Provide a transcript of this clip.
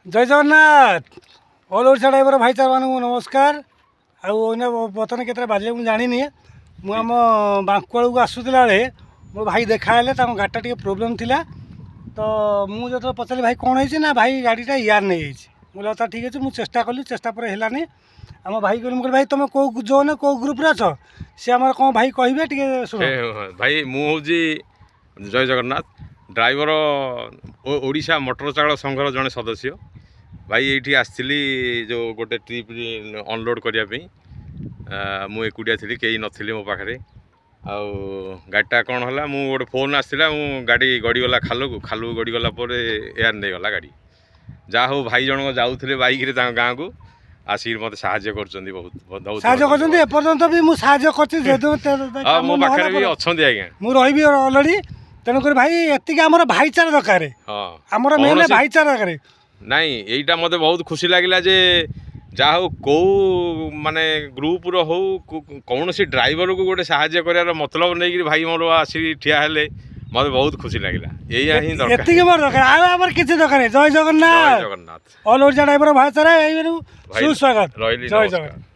जय Jagannath all Odisha driver भाईचार मान नमस्कार। आने बर्तमान के बाजे मुझे जानी मुझ बांकुआल को आसूला बेले मो भाई देखाले गाड़ीटा टे प्रोब्लेम थिला तो मुझे जो पचारि भाई कौन है ना भाई गाड़ीटा यार नहीं जाइए मुझे ठीक अच्छे मुझे चेष्टा कली चेष्टा पर है आम भाई कहली मुझे भाई तुम कौ जोन कौ ग्रुप रे अच्छ सी आम कौन भाई कहे टे शुण भाई मुझे जय जगन्नाथ ड्राइवर ओडिशा मोटर चालक संघर जड़े सदस्य भाई ये आसली जो गोटे ट्रिप अनलोड करने मु एकुटिया थी कहीं नी मो पाखे आउ गाड़ीटा कौन है मु गोटे फोन आसला गाड़ी गड़ीगला खालू खालू गड़ीगला एयर नहीं गला गाड़ी जहाँ हो भाई जन जाऊे बाइक गाँव को आसिक मत साहय कर बहुत एपर्तंत भी मुझे मो पाखे भी अच्छा आज्ञा मुझे रही अलरेडी तेणुक भाई एति आम भाईचारा दरकार आमर मेन भाईचारा दरकार नाई यहीटा मत बहुत खुशी लगे जे जहाँ हो कौ माने ग्रुप रो हो कौन सी ड्राइवर को गोटे साहाय्य करार मतलब नहीं कि भाई मोर आसी ठिया हेले मत बहुत खुशी लगे यही दरकार किसी दरकार जय जगन्नाथ जगन्नाथ ऑल ओडिशा ड्राइवर भाईचारा सुस्वागत रही जय जगन्नाथ।